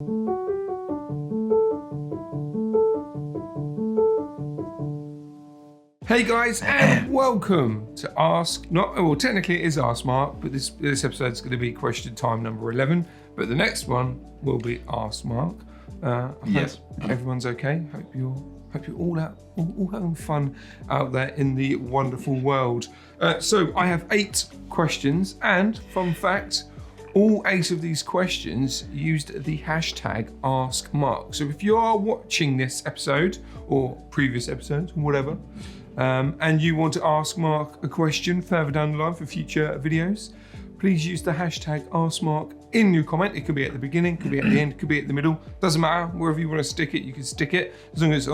Hey guys, and welcome to technically it is askmark, but this episode is going to be question time number 11, but the next one will be askmark. Yes. Hope everyone's okay. Hope you're all having fun out there in the wonderful world. So I have 8 questions, and fun fact, all 8 of these questions used the hashtag askmark. So if you are watching this episode or previous episodes or whatever, and you want to ask Mark a question further down the line for future videos, please use the hashtag askmark in your comment. It could be at the beginning, could be at the end, could be at the middle. Doesn't matter. Wherever you want to stick it, you can stick it. As long as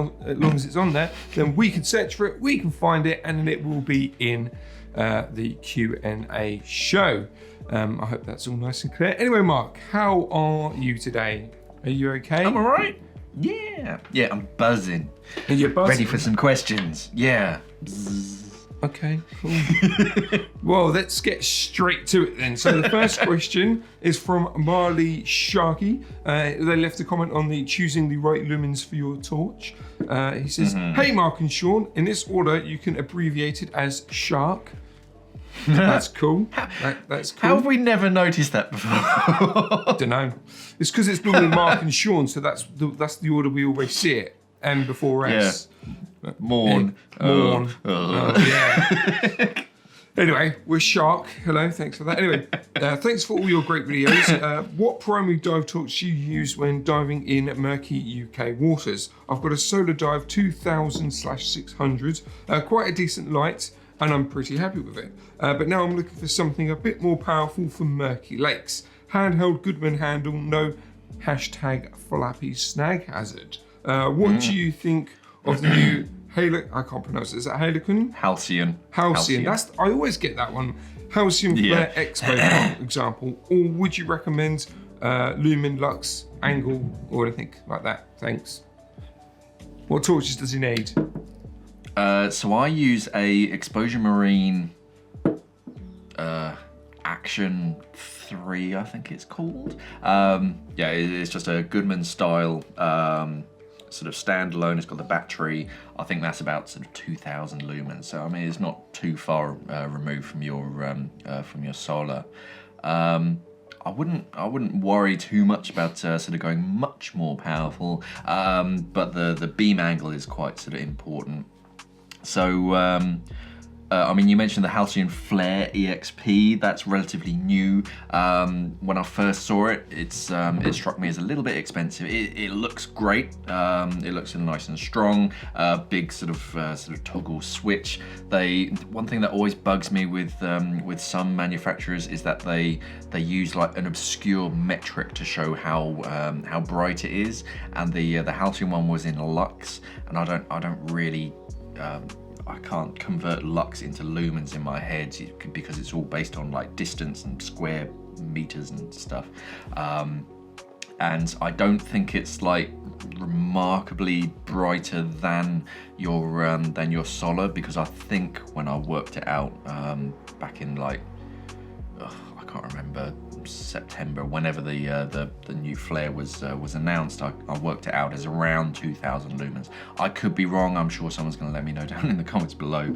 it's on there, then we can search for it, we can find it, and then it will be in the Q&A show. I hope that's all nice and clear. Anyway, Mark, how are you today? Are you okay? I'm all right. Yeah, I'm buzzing. Are you buzzing? Ready for some questions. Yeah. Okay, cool. Well, let's get straight to it then. So the first question is from Marley Sharkey. They left a comment on the choosing the right lumens for your torch. He says, Hey Mark and Sean, in this order you can abbreviate it as SHARK. That's cool. That's cool. How have we never noticed that before? Don't know. It's because it's normally Mark and Sean, so that's the order we always see it. M before S. Yeah. Morn. Yeah. Anyway, we're Shark. Hello, thanks for that. Anyway, thanks for all your great videos. What primary dive torch do you use when diving in murky UK waters? I've got a solar dive 2000/600, quite a decent light, and I'm pretty happy with it. But now I'm looking for something a bit more powerful for murky lakes. Handheld Goodman handle, no hashtag flappy snag hazard. What do you think of the new I can't pronounce it. Is that Halcyon? Halcyon. I always get that one. Halcyon Flare Expo, for example. Or would you recommend Lumen, Lux, Angle, or anything like that? Thanks. What torches does he need? So I use a Exposure Marine Action 3, I think it's called. It's just a Goodman style sort of standalone. It's got the battery. I think that's about sort of 2,000 lumens. So I mean, it's not too far removed from your solar. I wouldn't worry too much about sort of going much more powerful. But the beam angle is quite sort of important. So. You mentioned the Halcyon Flare EXP. That's relatively new. When I first saw it, it struck me as a little bit expensive. It looks great. It looks nice and strong. Big sort of toggle switch. One thing that always bugs me with some manufacturers is that they use like an obscure metric to show how bright it is. And the Halcyon one was in lux, and I don't really. I can't convert lux into lumens in my head because it's all based on like distance and square meters and stuff. And I don't think it's like remarkably brighter than your solar, because I think when I worked it out back in like I can't remember, September, whenever the new flare was announced, I worked it out as around 2,000 lumens. I could be wrong. I'm sure someone's going to let me know down in the comments below.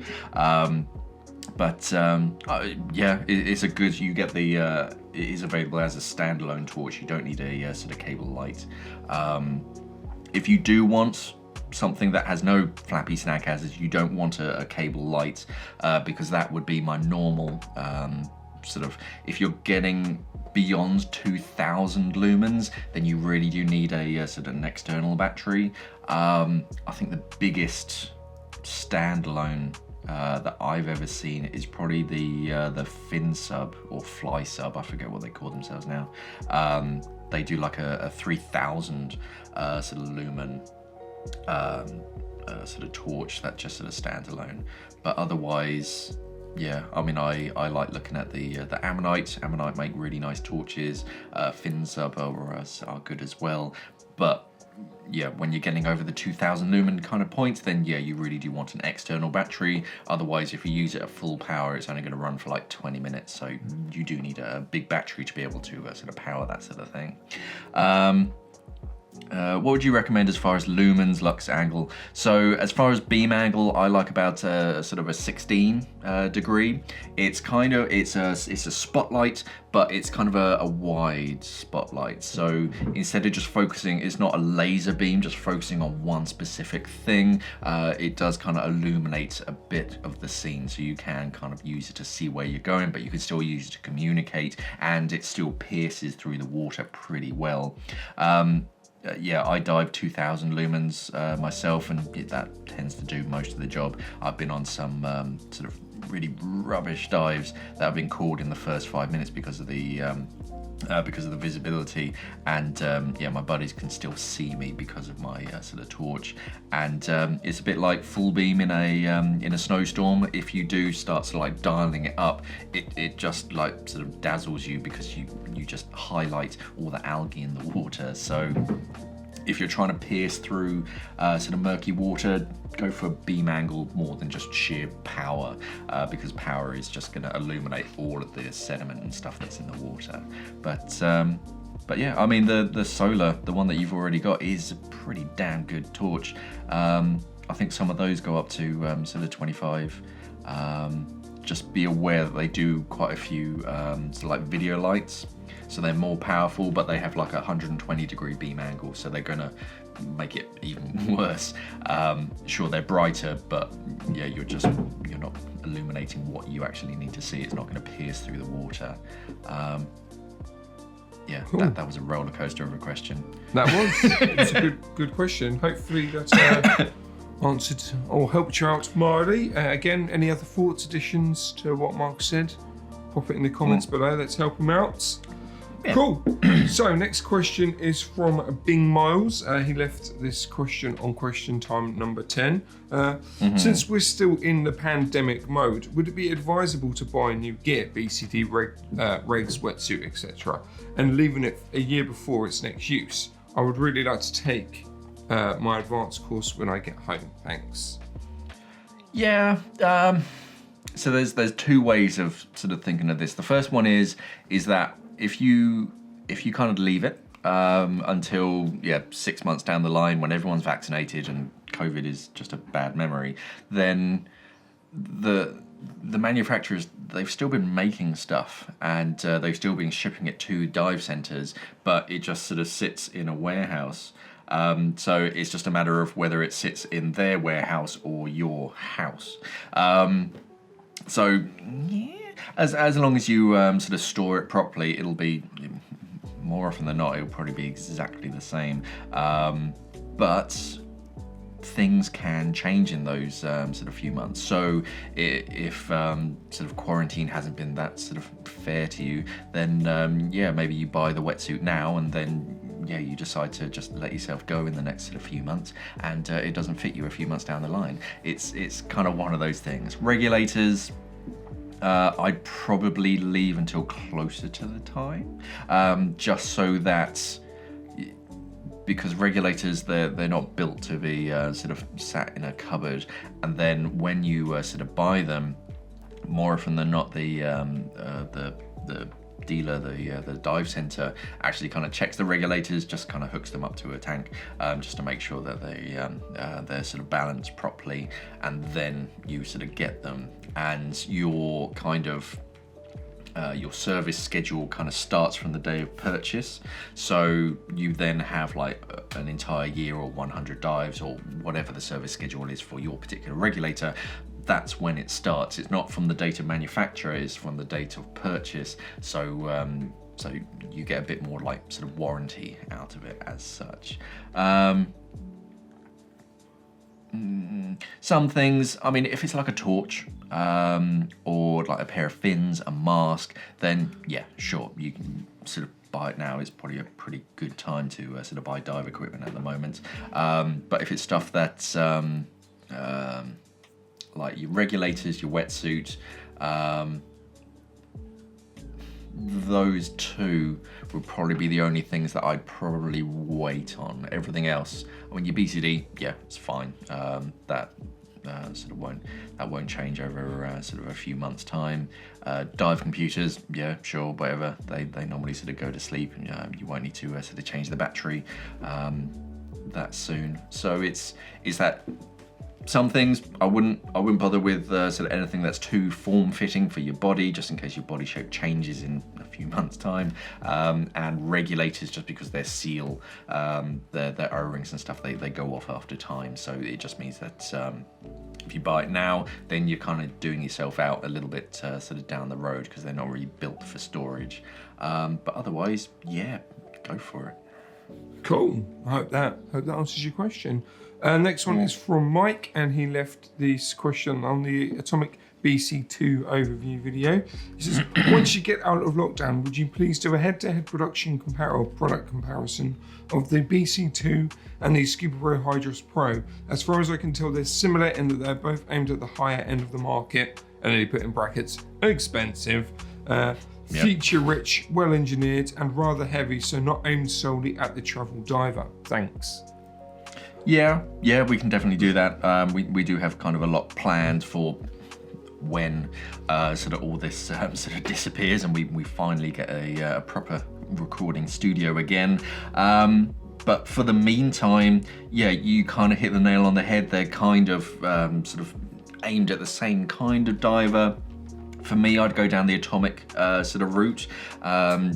It's a good. You get it is available as a standalone torch. You don't need a sort of cable light. If you do want something that has no flappy snag hazards, you don't want a cable light, because that would be my normal sort of. If you're getting beyond 2,000 lumens, then you really do need a sort of an external battery. I think the biggest standalone that I've ever seen is probably the fin sub or fly sub. I forget what they call themselves now. They do like a 3,000 sort of lumen sort of torch that just sort of stands alone. But otherwise, yeah, I mean, I like looking at the Ammonite. Ammonite make really nice torches. Fin sub are good as well. But yeah, when you're getting over the 2,000 lumen kind of point, then yeah, you really do want an external battery. Otherwise, if you use it at full power, it's only going to run for like 20 minutes. So you do need a big battery to be able to sort of power that sort of thing. What would you recommend as far as lumens, lux angle? So as far as beam angle, I like about sort of a 16 degree. It's a spotlight, but it's kind of a wide spotlight. So instead of just focusing, it's not a laser beam, just focusing on one specific thing. It does kind of illuminate a bit of the scene, so you can kind of use it to see where you're going, but you can still use it to communicate, and it still pierces through the water pretty well. Yeah, I dive 2000 lumens myself, and that tends to do most of the job. I've been on some sort of really rubbish dives that have been called in the first 5 minutes because of the visibility, and yeah, my buddies can still see me because of my sort of torch, and it's a bit like full beam in a snowstorm. If you do start sort of like dialing it up, it just like sort of dazzles you because you just highlight all the algae in the water. So if you're trying to pierce through sort of murky water, go for beam angle more than just sheer power, because power is just going to illuminate all of the sediment and stuff that's in the water. But yeah, I mean the solar, the one that you've already got, is a pretty damn good torch. I think some of those go up to sort of 25. Just be aware that they do quite a few sort of like video lights. So they're more powerful, but they have like a 120 degree beam angle, so they're gonna make it even worse. Sure, they're brighter, but yeah, you're not illuminating what you actually need to see. It's not gonna pierce through the water. Yeah, cool. that was a roller coaster of a question. That was. It's a good question. Hopefully that answered or helped you out, Marley. Again, any other thoughts, additions to what Mark said? Pop it in the comments below. Let's help him out. Yeah. Cool. So next question is from Bing Miles. He left this question on question time number 10. Since we're still in the pandemic mode, would it be advisable to buy new gear, BCD, regs, wetsuit, etc., and leaving it a year before its next use? I would really like to take my advanced course when I get home. Thanks. Yeah. So there's two ways of sort of thinking of this. The first one is that if you kind of leave it until 6 months down the line, when everyone's vaccinated and COVID is just a bad memory, then the manufacturers, they've still been making stuff, and they've still been shipping it to dive centers, but it just sort of sits in a warehouse. So it's just a matter of whether it sits in their warehouse or your house. So yeah, as long as you sort of store it properly, it'll be, more often than not, it'll probably be exactly the same. But things can change in those sort of few months. So if sort of quarantine hasn't been that sort of fair to you, then yeah, maybe you buy the wetsuit now, and then you decide to just let yourself go in the next sort of few months, and it doesn't fit you a few months down the line. It's kind of one of those things. Regulators, I'd probably leave until closer to the time, just so that, because regulators, they're not built to be sort of sat in a cupboard, and then when you sort of buy them, more often than not, the dealer, the dive center, actually kind of checks the regulators, just kind of hooks them up to a tank, just to make sure that they're sort of balanced properly, and then you sort of get them, and your kind of your service schedule kind of starts from the day of purchase. So you then have like an entire year or 100 dives or whatever the service schedule is for your particular regulator. That's when it starts. It's not from the date of manufacture, it's from the date of purchase. So so you get a bit more like sort of warranty out of it as such. Some things, I mean, if it's like a torch or like a pair of fins, a mask, then yeah, sure, you can sort of buy it now. Is probably a pretty good time to sort of buy dive equipment at the moment. But if it's stuff that's like your regulators, your wetsuit, those two would probably be the only things that I'd probably wait on. Everything else, I mean, your BCD, yeah, it's fine. won't change over sort of a few months' time. Dive computers, yeah, sure, whatever. They normally sort of go to sleep, and you won't need to sort of change the battery that soon. So it's that. Some things I wouldn't bother with sort of anything that's too form-fitting for your body, just in case your body shape changes in a few months' time. And regulators, just because they're seal, their O-rings and stuff, they go off after time. So it just means that if you buy it now, then you're kind of doing yourself out a little bit sort of down the road, because they're not really built for storage. But otherwise, yeah, go for it. Cool. I hope that answers your question. Next one is from Mike, and he left this question on the Atomic BC2 overview video. He says, once you get out of lockdown, would you please do a head-to-head product comparison of the BC2 and the Scuba Pro Hydros Pro? As far as I can tell, they're similar in that they're both aimed at the higher end of the market, and then he put in brackets, expensive, feature-rich, well-engineered, and rather heavy, so not aimed solely at the travel diver. Thanks. Yeah, we can definitely do that. We do have kind of a lot planned for when sort of all this sort of disappears and we finally get a proper recording studio again. But for the meantime, yeah, you kind of hit the nail on the head. They're kind of sort of aimed at the same kind of diver. For me, I'd go down the Atomic sort of route,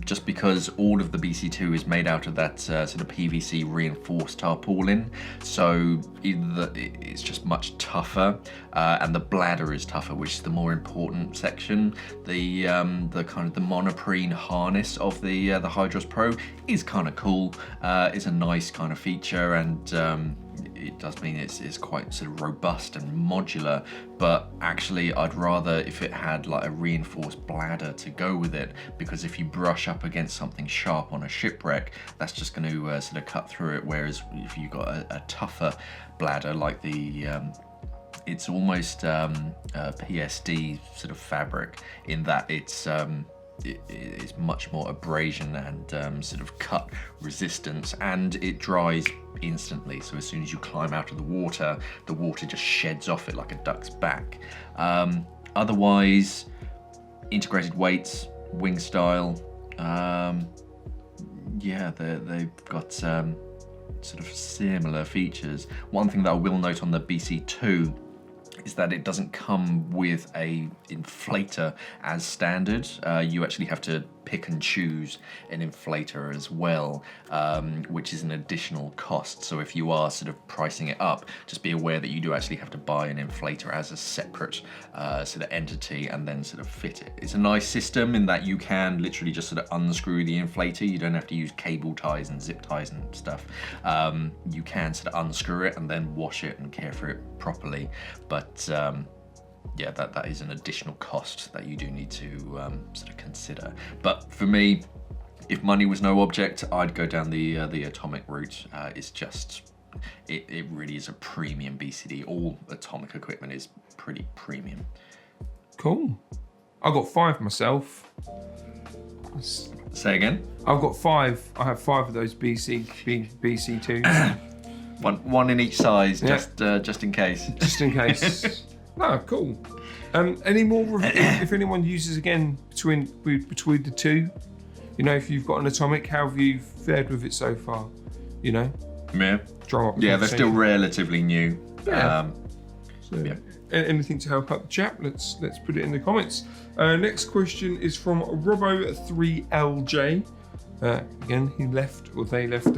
just because all of the BC2 is made out of that sort of PVC reinforced tarpaulin, so it's just much tougher, and the bladder is tougher, which is the more important section. The kind of the monoprene harness of the Hydros Pro is kind of cool. It's a nice kind of feature, and it does mean it's quite sort of robust and modular, but actually I'd rather if it had like a reinforced bladder to go with it, because if you brush up against something sharp on a shipwreck, that's just going to sort of cut through it, whereas if you got a tougher bladder like the it's almost PSD sort of fabric, in that it's much more abrasion and sort of cut resistance, and it dries instantly. So as soon as you climb out of the water just sheds off it like a duck's back. Otherwise, integrated weights, wing style, they've got sort of similar features. One thing that I will note on the BC2 is that it doesn't come with a inflator as standard. You actually have to pick and choose an inflator as well, which is an additional cost. So if you are sort of pricing it up, just be aware that you do actually have to buy an inflator as a separate sort of entity and then sort of fit it. It's a nice system in that you can literally just sort of unscrew the inflator. You don't have to use cable ties and zip ties and stuff. You can sort of unscrew it and then wash it and care for it properly. But yeah, that is an additional cost that you do need to sort of consider. But for me, if money was no object, I'd go down the Atomic route. It's just, it really is a premium BCD. All Atomic equipment is pretty premium. Cool. I've got 5 myself. Say again? I've got 5. I have 5 of those BC2s. one in each size, just in case. Just in case. Oh, cool. Any more? If anyone uses again between the two, you know, if you've got an Atomic, how have you fared with it so far? You know. Yeah. Yeah, they're still relatively new. Yeah. Anything to help out the chat? Let's put it in the comments. Next question is from Robbo3LJ. Again, they left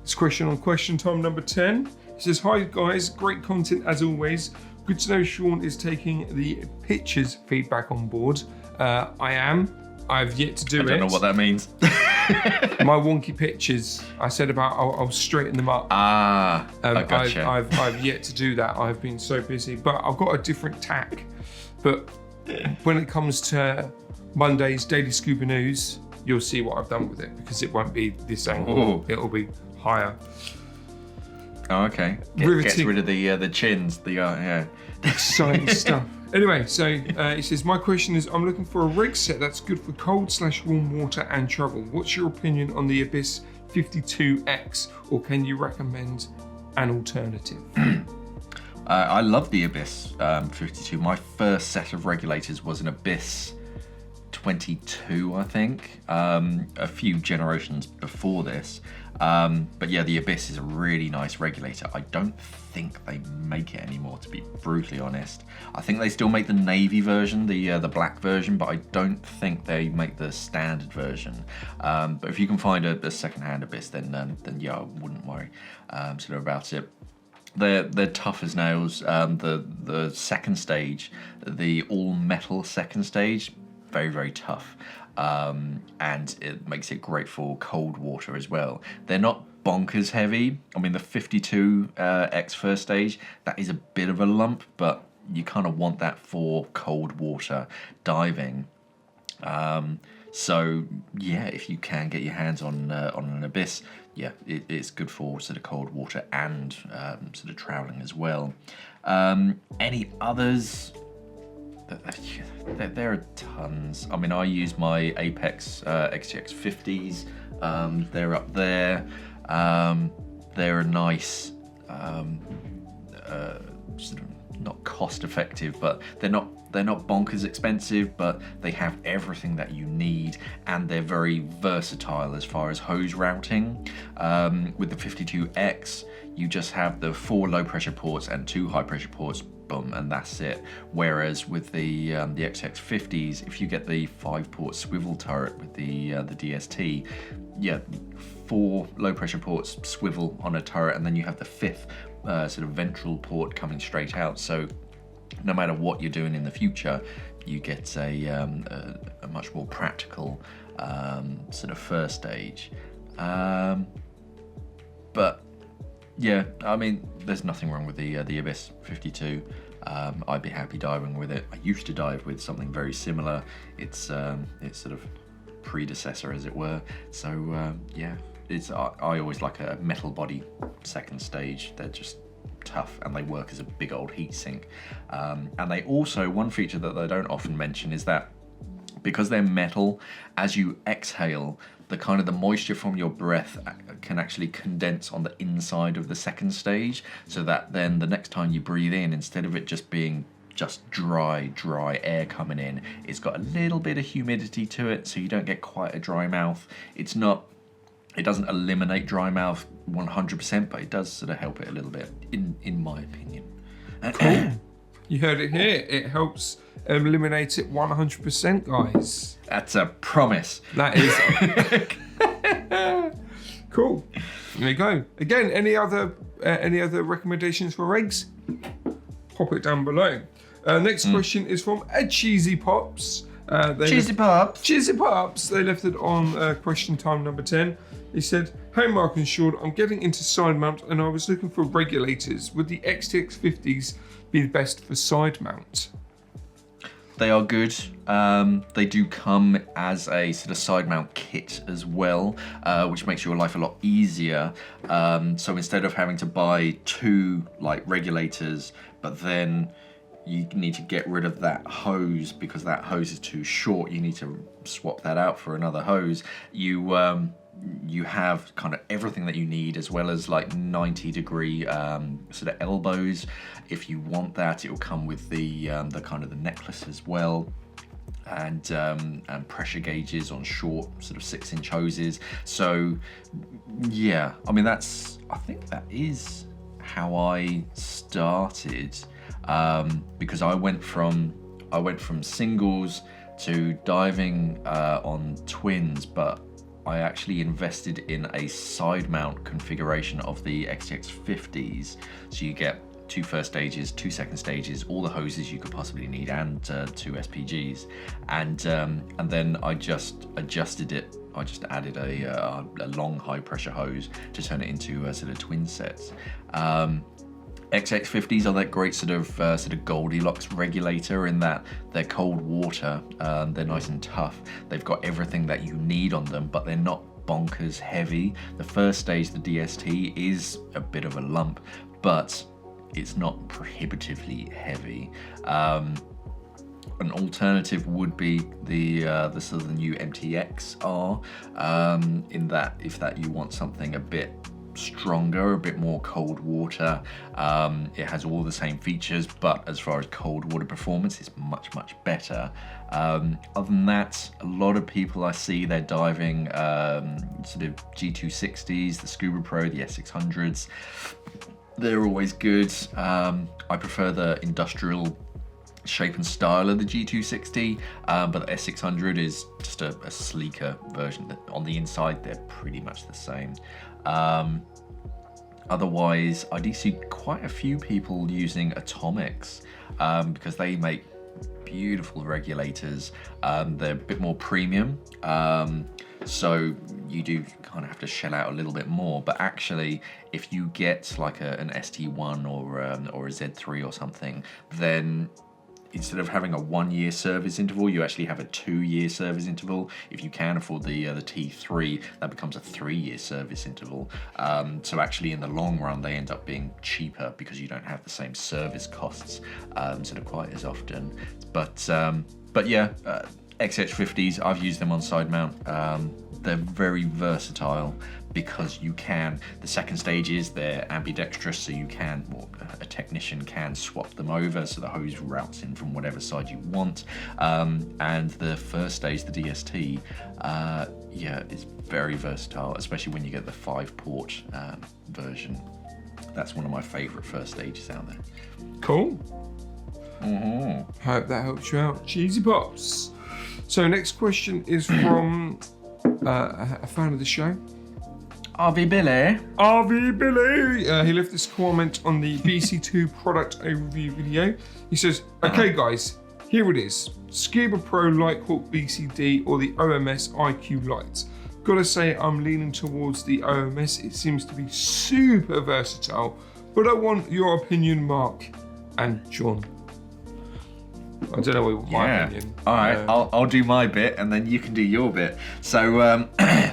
this question on question time number 10. He says, "Hi guys, great content as always. Good to know Sean is taking the pictures feedback on board. I am. I've yet to do it. I don't know what that means. My wonky pictures. I said about I'll straighten them up. I gotcha. I've yet to do that. I've been so busy, but I've got a different tack. But when it comes to Monday's Daily Scuba News, you'll see what I've done with it, because it won't be this angle. Ooh. It'll be higher. Oh, okay. Gets rid of the chins. Exciting stuff. Anyway, so it says, my question is, I'm looking for a rig set that's good for cold/warm water and travel. What's your opinion on the Abyss 52X, or can you recommend an alternative? I love the Abyss 52. My first set of regulators was an Abyss 22, I think, a few generations before this. But yeah, the Abyss is a really nice regulator. I don't think they make it anymore, to be brutally honest. I think they still make the navy version, the black version, but I don't think they make the standard version. But if you can find a second-hand Abyss, then yeah, I wouldn't worry sort of about it. They're tough as nails. The second stage, the all metal second stage, very, very tough. And it makes it great for cold water as well. They're not bonkers heavy. I mean, the 52X first stage, that is a bit of a lump, but you kind of want that for cold water diving. So yeah, if you can get your hands on an Abyss, yeah, it's good for sort of cold water and sort of troweling as well. Any others? There are tons. I mean, I use my Apex XTX 50s. They're up there. They're a nice, sort of not cost effective, but they're not bonkers expensive, but they have everything that you need, and they're very versatile as far as hose routing. With the 52X, you just have the 4 low pressure ports and 2 high pressure ports, boom, and that's it. Whereas with the XX50s, if you get the 5-port swivel turret with the DST, yeah, 4 low pressure ports swivel on a turret, and then you have the 5th sort of ventral port coming straight out. So no matter what you're doing in the future, you get a much more practical sort of first stage. But yeah, I mean, there's nothing wrong with the Abyss 52. I'd be happy diving with it. I used to dive with something very similar. It's sort of predecessor, as it were. So yeah, I always like a metal body second stage. They're just tough, and they work as a big old heat sink. And they also, one feature that they don't often mention is that because they're metal, as you exhale, the moisture from your breath can actually condense on the inside of the second stage, so that then the next time you breathe in, instead of it just being just dry air coming in, it's got a little bit of humidity to it, so you don't get quite a dry mouth. It doesn't eliminate dry mouth 100%, but it does sort of help it a little bit, in my opinion. Cool. You heard it here. It helps eliminate it 100%, guys. That's a promise. That is. Cool. There you go. Again, any other recommendations for eggs? Pop it down below. Next question is from Cheesy Pops. Cheesy Pops. Cheesy Pops. They left it on question time number 10. He said, "Hey Mark and Sean, I'm getting into side mount and I was looking for regulators. Would the XTX 50s be the best for side mount?" They are good. They do come as a sort of side mount kit as well, which makes your life a lot easier. So instead of having to buy 2 like regulators, but then you need to get rid of that hose because that hose is too short, you need to swap that out for another hose. You have kind of everything that you need, as well as like 90-degree sort of elbows. If you want that, it will come with the kind of the necklace as well, and pressure gauges on short sort of 6-inch hoses. So yeah, I mean, I think that is how I started, because I went from singles to diving on twins, but I actually invested in a side mount configuration of the XTX 50s. So you get 2 first stages, 2 second stages, all the hoses you could possibly need, and 2 SPGs. And then I just adjusted it. I just added a long high pressure hose to turn it into sort of twin sets. XX50s are that great sort of Goldilocks regulator, in that they're cold water, they're nice and tough, they've got everything that you need on them, but they're not bonkers heavy. The first stage, the DST, is a bit of a lump, but it's not prohibitively heavy. An alternative would be the new MTX R, in that if you want something a bit stronger, a bit more cold water. It has all the same features, but as far as cold water performance, it's much, much better. Other than that, a lot of people I see, they're diving sort of G260s, the Scuba Pro, the S600s. They're always good. I prefer the industrial shape and style of the G260, but the S600 is just a sleeker version. On the inside, they're pretty much the same. Otherwise, I do see quite a few people using Atomics because they make beautiful regulators. They're a bit more premium, so you do kind of have to shell out a little bit more. But actually, if you get like an ST1 or a Z3 or something, then instead of having a 1 year service interval, you actually have a 2 year service interval. If you can afford the T3, that becomes a 3 year service interval. So actually in the long run, they end up being cheaper because you don't have the same service costs sort of quite as often. But yeah, XX50s, I've used them on side mount. They're very versatile because you can, the second stage is they're ambidextrous, so you can, or a technician can swap them over so the hose routes in from whatever side you want. And the first stage, the DST, yeah, is very versatile, especially when you get the 5-port version. That's one of my favorite first stages out there. Cool. Hope that helps you out, Cheesy Pops. So next question is from a fan of the show, RV Billy. RV Billy. He left this comment on the BC2 product overview video. He says, okay guys, here it is. Scuba Pro Lighthawk BCD or the OMS IQ Lite. Gotta say I'm leaning towards the OMS. It seems to be super versatile, but I want your opinion, Mark and John. I don't know what my opinion. All right, I'll do my bit and then you can do your bit. So,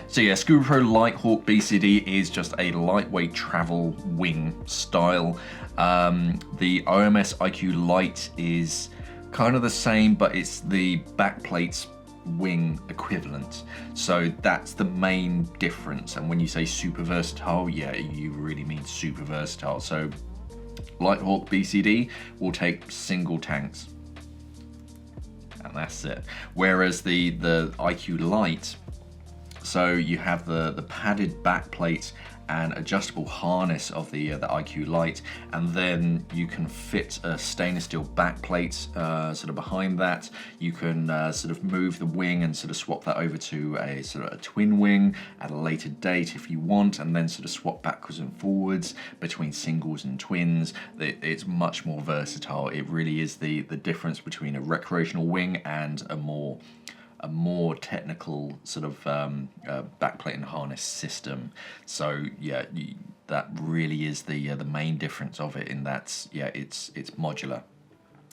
so yeah, Scuba Pro Lighthawk BCD is just a lightweight travel wing style. The OMS IQ Lite is kind of the same, but it's the backplate's wing equivalent. So that's the main difference. And when you say super versatile, yeah, you really mean super versatile. So Lighthawk BCD will take single tanks. And that's it. Whereas the IQ Lite, so you have the padded backplate and adjustable harness of the IQ Lite, and then you can fit a stainless steel backplate sort of behind that. You can sort of move the wing and sort of swap that over to a sort of a twin wing at a later date if you want, and then sort of swap backwards and forwards between singles and twins. It's much more versatile. It really is the difference between a recreational wing and a more technical sort of backplate and harness system. So yeah, that really is the main difference of it. In that, yeah, it's modular.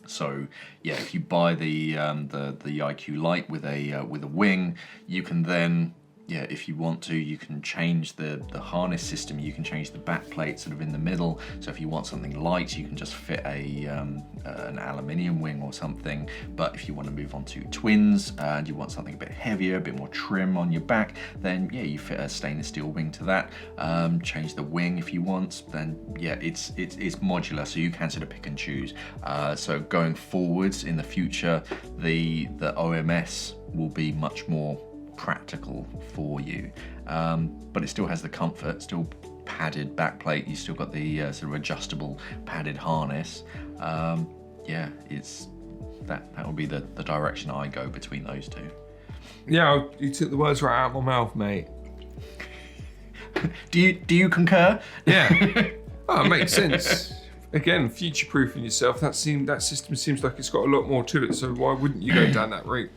So yeah, if you buy the IQ Lite with a wing, you can then, yeah, if you want to, you can change the harness system. You can change the backplate sort of in the middle. So if you want something light, you can just fit an aluminium wing or something. But if you want to move on to twins and you want something a bit heavier, a bit more trim on your back, then yeah, you fit a stainless steel wing to that. Change the wing if you want. Then yeah, it's modular, so you can sort of pick and choose. So going forwards in the future, the OMS will be much more practical for you, but it still has the comfort, still padded backplate. You still got the sort of adjustable padded harness. Yeah, it's that would be the direction I go between those two. Yeah, you took the words right out of my mouth, mate. Do you concur? Yeah. Oh, it makes sense. Again, future-proofing yourself. That system seems like it's got a lot more to it. So why wouldn't you go down that route?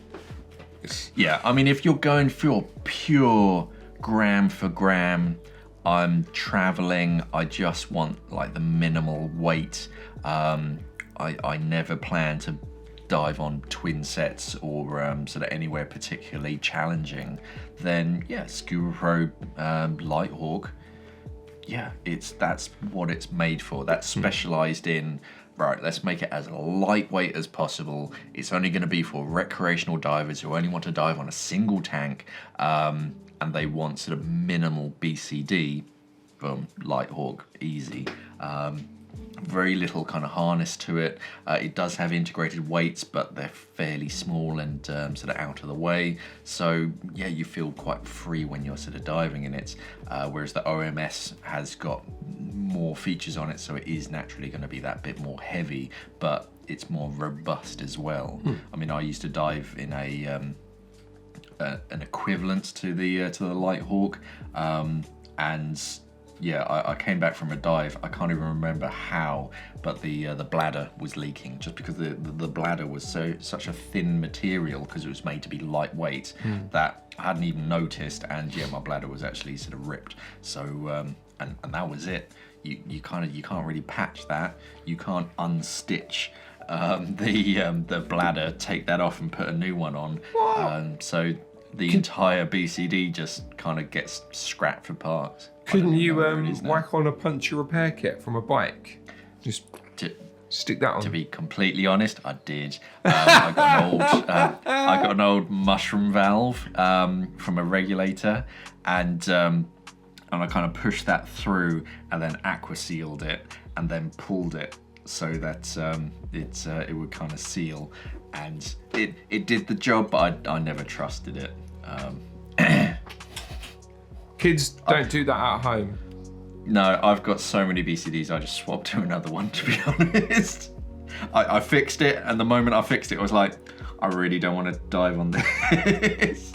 Yeah, I mean, if you're going for pure gram for gram, I'm traveling, I just want like the minimal weight. I never plan to dive on twin sets or sort of anywhere particularly challenging. Then yeah, Scuba Pro Lighthawk, yeah, that's what it's made for. That's specialized in, right, let's make it as lightweight as possible. It's only going to be for recreational divers who only want to dive on a single tank, and they want sort of minimal BCD. boom, Light Hawk, easy. Very little kind of harness to it. It does have integrated weights, but they're fairly small and sort of out of the way. So yeah, you feel quite free when you're sort of diving in it. Whereas the OMS has got more features on it, so it is naturally going to be that bit more heavy, but it's more robust as well. I mean, I used to dive in an equivalent to the Light Hawk, and yeah, I came back from a dive. I can't even remember how, but the bladder was leaking just because the bladder was such a thin material, because it was made to be lightweight, that I hadn't even noticed. And yeah, my bladder was actually sort of ripped. So and that was it. You can't really patch that. You can't unstitch the bladder, take that off and put a new one on. So the entire BCD just kind of gets scrapped for parts. Couldn't you whack on a puncture repair kit from a bike? Just stick that on. To be completely honest, I did. I got an old mushroom valve from a regulator, and I kind of pushed that through and then aqua sealed it and then pulled it so that it would kind of seal, and it did the job, but I never trusted it. Kids don't do that at home. No, I've got so many BCDs, I just swapped to another one, to be honest. I fixed it, and the moment I fixed it, I was like, I really don't want to dive on this.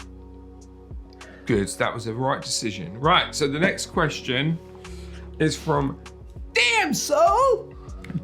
Good, that was the right decision. Right, so the next question is from Damn Soul!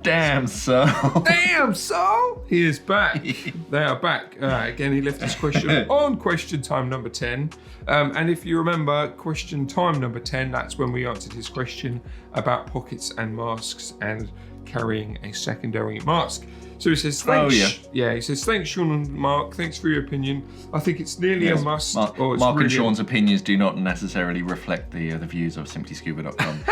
Damn, so. Damn Soul! He is back. They are back. Again, he left his question on question time number 10. And if you remember, question time number 10, that's when we answered his question about pockets and masks and carrying a secondary mask. So he says, thanks. Oh, yeah. He says, thanks, Sean and Mark. Thanks for your opinion. I think it's nearly a must. Mark and Sean's opinions do not necessarily reflect the views of simplyscuba.com.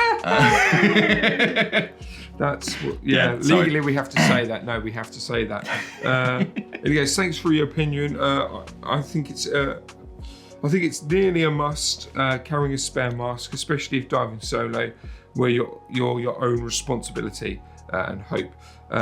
That's what, legally we have to say that. No, we have to say that. And he goes, thanks for your opinion. I think it's nearly a must, carrying a spare mask, especially if diving solo, where you're your own responsibility and hope.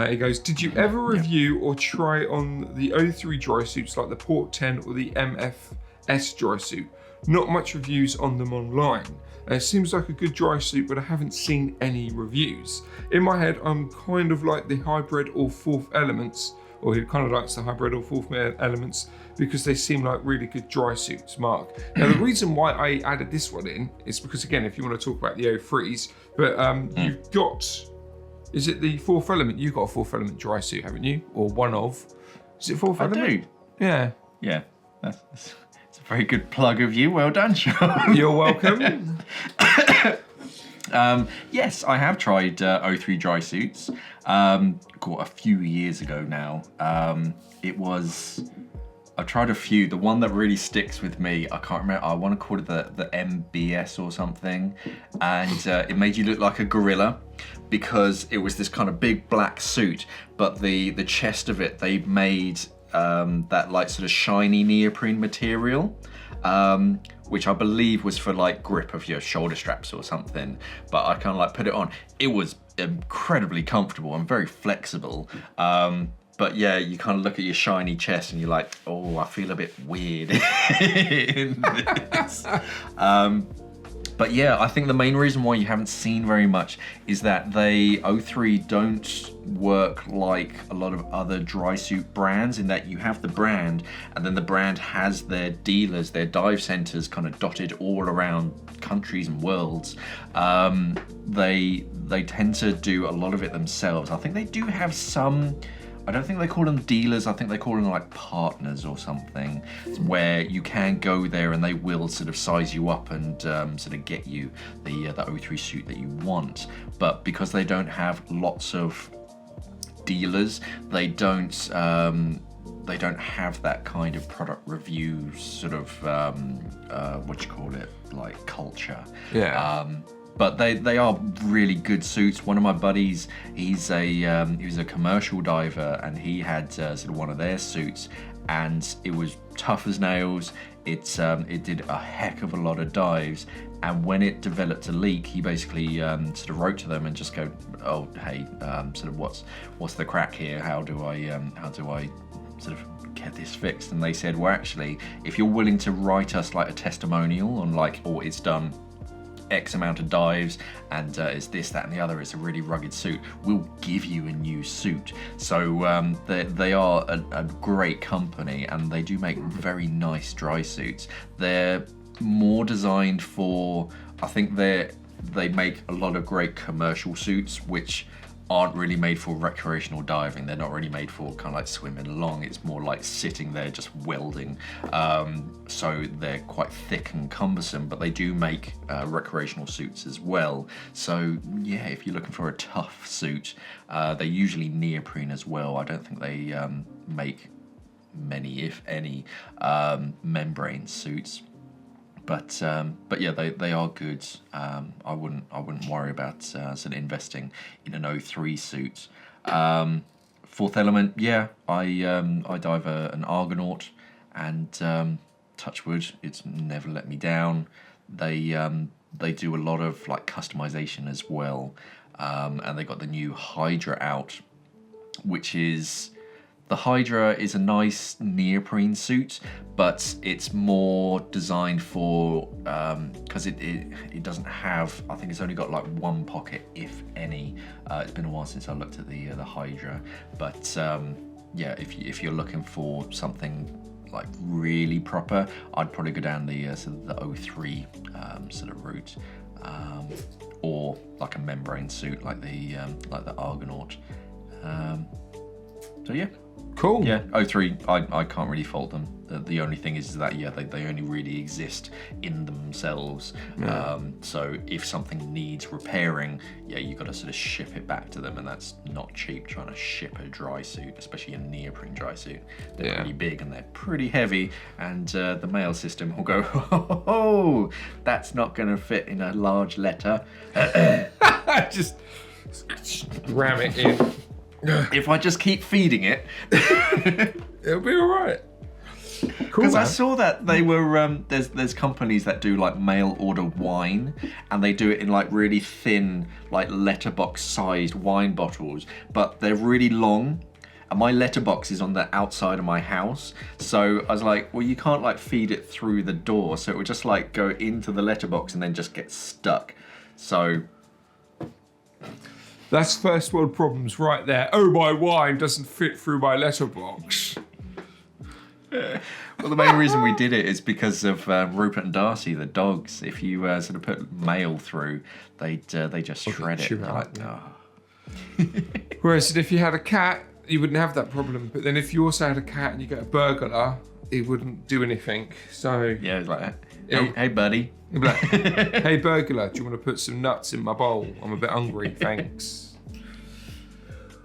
He goes, did you ever review or try on the O3 dry suits like the Port 10 or the MFS dry suit? Not much reviews on them online. It seems like a good dry suit, but I haven't seen any reviews. In my head, I'm kind of like the hybrid or fourth elements, or he kind of likes the hybrid or fourth elements, because they seem like really good dry suits, Mark. Now, the reason why I added this one in is because, again, if you want to talk about the O3s, but you've got, is it the fourth element? You've got a fourth element dry suit, haven't you? Or one of. Is it fourth element? I do. Yeah. Yeah. It's a very good plug of you. Well done, Sean. You're welcome. Yes, I have tried O3 dry suits. A few years ago now. I've tried a few. The one that really sticks with me, I can't remember. I want to call it the MBS or something, and it made you look like a gorilla because it was this kind of big black suit, but the chest of it they made that like sort of shiny neoprene material. Which I believe was for like grip of your shoulder straps or something, but I kind of like put it on. It was incredibly comfortable and very flexible. But yeah, you kind of look at your shiny chest and you're like, oh, I feel a bit weird in this. But yeah, I think the main reason why you haven't seen very much is that they O3 don't work like a lot of other dry suit brands, in that you have the brand and then the brand has their dealers, their dive centers kind of dotted all around countries and worlds. They tend to do a lot of it themselves. I think they do have some, I don't think they call them dealers, I think they call them like partners or something, where you can go there and they will sort of size you up and sort of get you the O3 suit that you want. But because they don't have lots of dealers, they don't have that kind of product review sort of like culture. Yeah. But they are really good suits. One of my buddies, he was a commercial diver, and he had sort of one of their suits, and it was tough as nails. It did a heck of a lot of dives, And when it developed a leak, he basically sort of wrote to them and just go, "Oh, hey, sort of what's the crack here? How do I sort of get this fixed?" And they said, "Well, actually, if you're willing to write us like a testimonial on like, oh, it's done X amount of dives and it's this, that, and the other, it's a really rugged suit, we'll give you a new suit." So they are a great company, and they do make very nice dry suits. They're more designed for, I think they make a lot of great commercial suits which aren't really made for recreational diving. They're not really made for kind of like swimming along. It's more like sitting there just welding. So they're quite thick and cumbersome, but they do make recreational suits as well. So yeah, if you're looking for a tough suit, they're usually neoprene as well. I don't think they make many, if any, membrane suits. But yeah, they are good. I wouldn't worry about sort of investing in an O3 suit. Fourth Element, yeah, I dive an Argonaut, and touch wood, it's never let me down. They do a lot of like customization as well, and they got the new Hydra out, which is. The Hydra is a nice neoprene suit, but it's more designed for, because it doesn't have, I think it's only got like one pocket, if any. It's been a while since I looked at the Hydra, but yeah, if you're looking for something like really proper, I'd probably go down the sort of the O3 sort of route, or like a membrane suit like the Argonaut. So yeah. Cool. Yeah, O3, I can't really fault them. The only thing is that, yeah, they only really exist in themselves. Yeah. So if something needs repairing, yeah, you've got to sort of ship it back to them, and that's not cheap trying to ship a dry suit, especially a neoprene dry suit. They're pretty big and they're pretty heavy, and the mail system will go, oh, that's not going to fit in a large letter. Just ram it in. If I just keep feeding it, it'll be all right. Cool. Because I saw that they were there's companies that do like mail order wine, and they do it in like really thin, like letterbox sized wine bottles, but they're really long. And my letterbox is on the outside of my house, so I was like, well, you can't like feed it through the door, so it would just like go into the letterbox and then just get stuck. So. That's first world problems right there. Oh, my wine doesn't fit through my letterbox. Well, the main reason we did it is because of Rupert and Darcy, the dogs. If you sort of put mail through, they just shred it. Like, oh. Whereas if you had a cat, you wouldn't have that problem. But then if you also had a cat and you get a burglar, it wouldn't do anything. So yeah, it's like that. Hey, buddy. Like, hey, burglar, do you want to put some nuts in my bowl? I'm a bit hungry, thanks.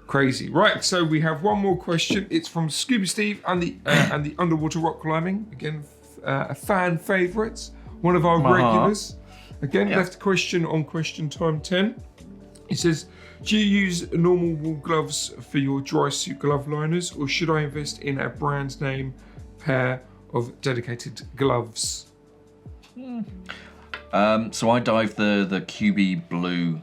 Crazy. Right, so we have one more question. It's from Scuba Steve and the underwater rock climbing. Again, a fan favourite, one of our regulars. Again, left a question on question time 10. He says, do you use normal wool gloves for your dry suit glove liners, or should I invest in a brand name pair of dedicated gloves? So I dived the QB blue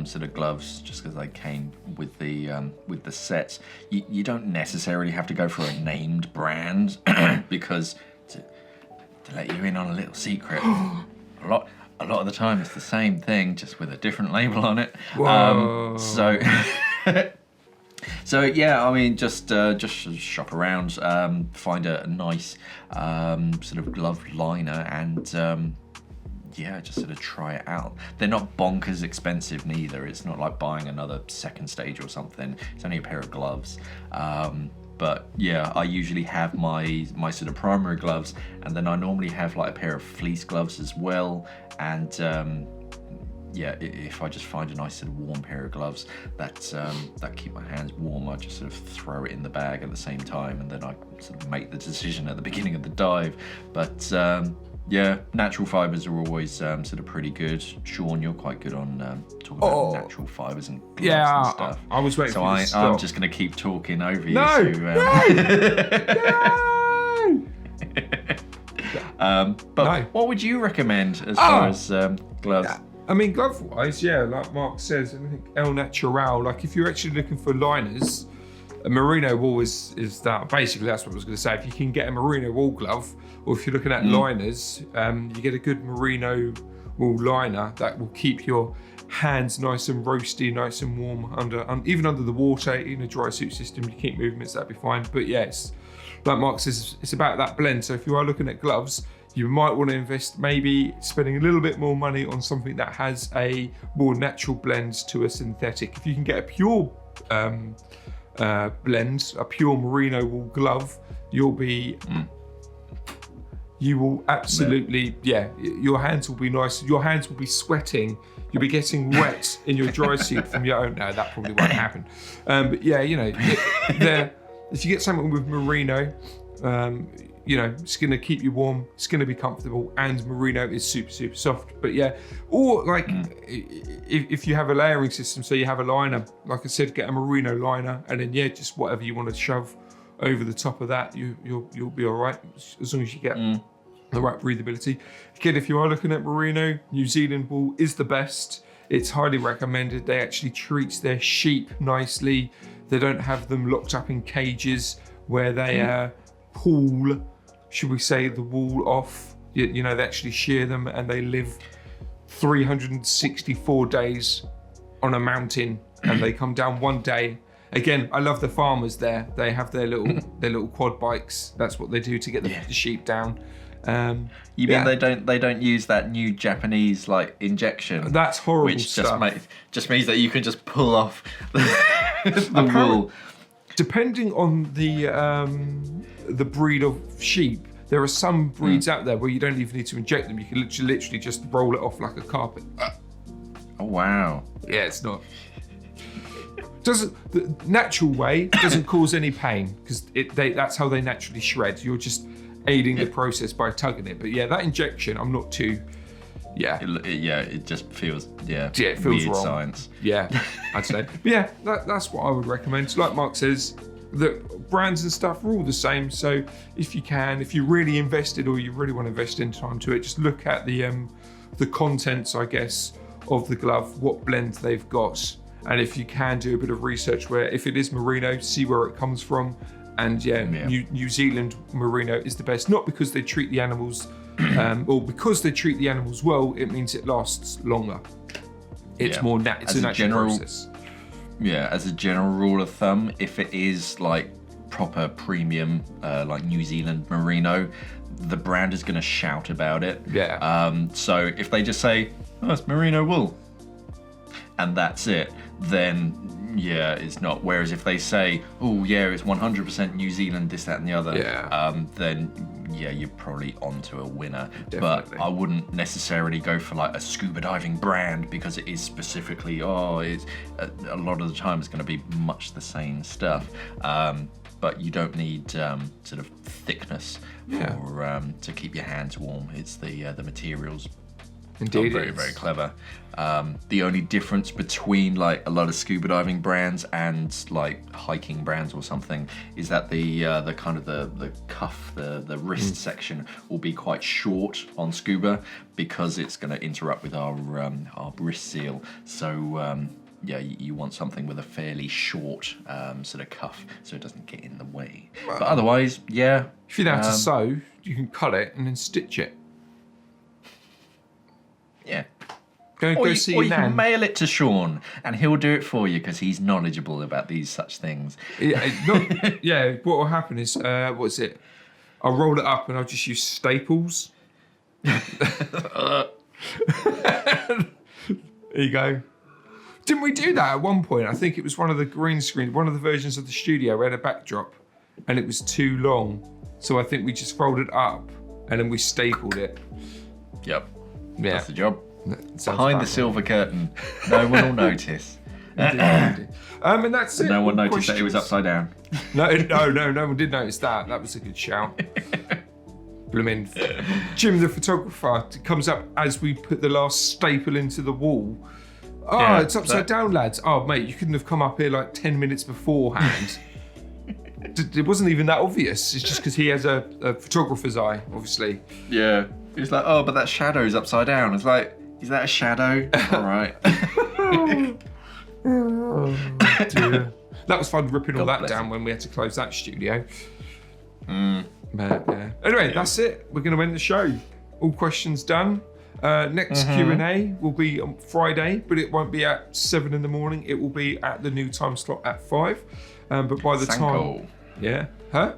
sort of gloves just because they came with the sets. You don't necessarily have to go for a named brand because to let you in on a little secret, a lot of the time it's the same thing just with a different label on it. Whoa. So yeah, I mean, just shop around, find a nice sort of glove liner, and yeah, just sort of try it out. They're not bonkers expensive neither. It's not like buying another second stage or something. It's only a pair of gloves. But yeah, I usually have my sort of primary gloves, and then I normally have like a pair of fleece gloves as well, and yeah, if I just find a nice sort of warm pair of gloves that keep my hands warm, I just sort of throw it in the bag at the same time, and then I sort of make the decision at the beginning of the dive. But yeah, natural fibres are always sort of pretty good. Sean, you're quite good on talking about natural fibres and gloves and stuff. I was waiting for you to stop. I'm just going to keep talking over you. No! So, No! But No. what would you recommend as far as gloves? I mean, glove-wise, yeah, like Mark says, I think El Natural, like if you're actually looking for liners, a merino wool is that. Basically, that's what I was going to say. If you can get a merino wool glove, or if you're looking at liners, you get a good merino wool liner that will keep your hands nice and roasty, nice and warm even under the water in a dry suit system. You keep movements, that'd be fine. But yes, like Mark says, it's about that blend. So if you are looking at gloves, you might want to invest, maybe spending a little bit more money on something that has a more natural blend to a synthetic. If you can get a pure blend, a pure merino wool glove, you will absolutely, your hands will be nice. Your hands will be sweating. You'll be getting wet in your dry suit from your own. No, that probably won't happen. But yeah, you know, if you get something with merino, you know, it's going to keep you warm, it's going to be comfortable, and merino is super, super soft. But yeah, or like if you have a layering system, so you have a liner, like I said, get a merino liner, and then just whatever you want to shove over the top of that, you'll be all right, as long as you get the right breathability. Again, if you are looking at merino, New Zealand wool is the best. It's highly recommended. They actually treat their sheep nicely. They don't have them locked up in cages where they pull, should we say, the wool off. You know, they actually shear them, and they live 364 days on a mountain, and they come down one day. Again, I love the farmers there. They have their little quad bikes. That's what they do to get the sheep down. You mean they don't use that new Japanese like injection? That's horrible which stuff. Just means that you can just pull off the wool. Depending on the breed of sheep, there are some breeds out there where you don't even need to inject them. You can literally just roll it off like a carpet. Oh wow! Yeah, it's not. The natural way doesn't cause any pain because that's how they naturally shred. You're just aiding the process by tugging it. But yeah, that injection, I'm not too. Yeah. It just feels it feels weird wrong. Science. Yeah, I'd say. But yeah, that's what I would recommend. So like Mark says, the brands and stuff are all the same. So if you really invested or you really want to invest in time to it, just look at the contents, I guess, of the glove, what blend they've got. And if you can do a bit of research where, if it is merino, see where it comes from. And New Zealand merino is the best, not because they treat the animals, or because they treat the animals well, it means it lasts longer. It's more it's a natural process. Yeah, as a general rule of thumb, if it is like proper premium, like New Zealand merino, the brand is going to shout about it. Yeah. So if they just say, "Oh, it's merino wool," and that's it, then it's not. Whereas if they say, "Oh yeah, it's 100% New Zealand, this, that, and the other," then you're probably onto a winner. Definitely. But I wouldn't necessarily go for like a scuba diving brand because it is specifically, it's a lot of the time it's going to be much the same stuff. But you don't need sort of thickness to keep your hands warm. It's the materials. Indeed, very, very clever. The only difference between like a lot of scuba diving brands and like hiking brands or something is that the kind of the cuff, the wrist section will be quite short on scuba because it's going to interrupt with our wrist seal. So you want something with a fairly short sort of cuff so it doesn't get in the way. But otherwise, if you know how to sew, you can cut it and then stitch it. Yeah. Go see or you Nan. can mail it to Sean and he'll do it for you because he's knowledgeable about these such things. What will happen is, what's it? I'll roll it up and I'll just use staples. There you go. Didn't we do that at one point? I think it was one of the green screens, one of the versions of the studio. We had a backdrop and it was too long. So I think we just folded it up and then we stapled it. Yep. Yeah. That's the job. Behind the silver curtain. No one will notice. And that's it. No one noticed that it was upside down. No one did notice that. That was a good shout. Blooming Jim the photographer comes up as we put the last staple into the wall. It's upside down, lads. Oh, mate, you couldn't have come up here like 10 minutes beforehand. It wasn't even that obvious. It's just because he has a photographer's eye, obviously. Yeah. He's like, oh, but that shadow's upside down. It's like, is that a shadow? All right. Oh, dear. That was fun ripping all that bless down when we had to close that studio. But, yeah. Anyway, that's it. We're going to end the show. All questions done. Next Q&A will be on Friday, but it won't be at 7 in the morning. It will be at the new time slot at 5. But by the time... Yeah. Huh?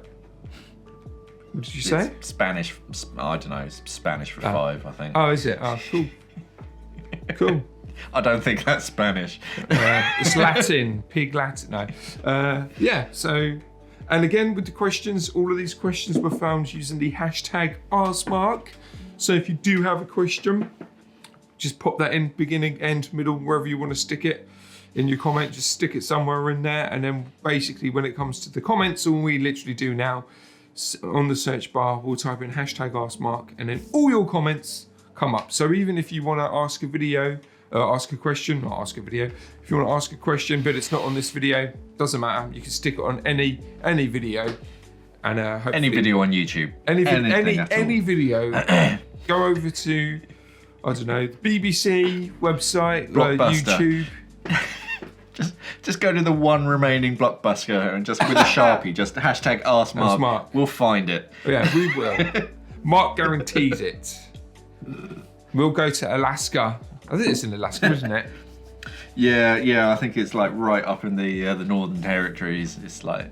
What did you say? It's Spanish. I don't know. It's Spanish for 5, I think. Oh, is it? Oh, cool. Cool. I don't think that's Spanish. It's Latin, pig Latin. No. Yeah, so, and again with the questions, all of these questions were found using the hashtag askmark. So if you do have a question, just pop that in, beginning, end, middle, wherever you want to stick it in your comment, just stick it somewhere in there. And then basically when it comes to the comments, all we literally do now on the search bar, we'll type in hashtag askmark and then all your comments come up. So even if you want to ask a video, ask a question, not ask a video. If you want to ask a question, but it's not on this video, doesn't matter. You can stick it on any video, and any video on YouTube. Any video. Go over to, I don't know, the BBC website, YouTube. Just go to the one remaining Blockbuster and just with a Sharpie, just hashtag askmark. We'll find it. Yeah, we will. Mark guarantees it. We'll go to Alaska. I think it's in Alaska, isn't it? Yeah. I think it's like right up in the Northern Territories. It's like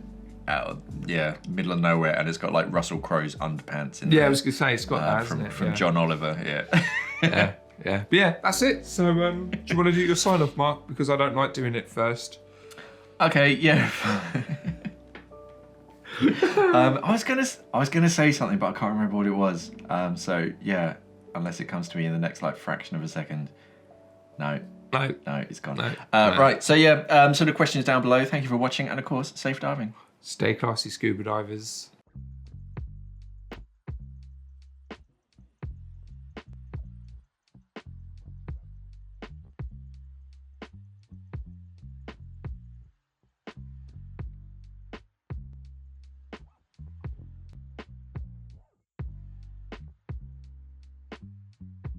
middle of nowhere, and it's got like Russell Crowe's underpants in there. Yeah, I was gonna say it's got that, from, isn't it? from John Oliver. Yeah. Yeah. But yeah, that's it. So, do you want to do your sign off, Mark? Because I don't like doing it first. Okay. Yeah. I was gonna say something, but I can't remember what it was. So yeah. Unless it comes to me in the next like fraction of a second. No, it's gone. No. Right, so yeah, so the questions down below. Thank you for watching, and of course, safe diving. Stay classy, scuba divers.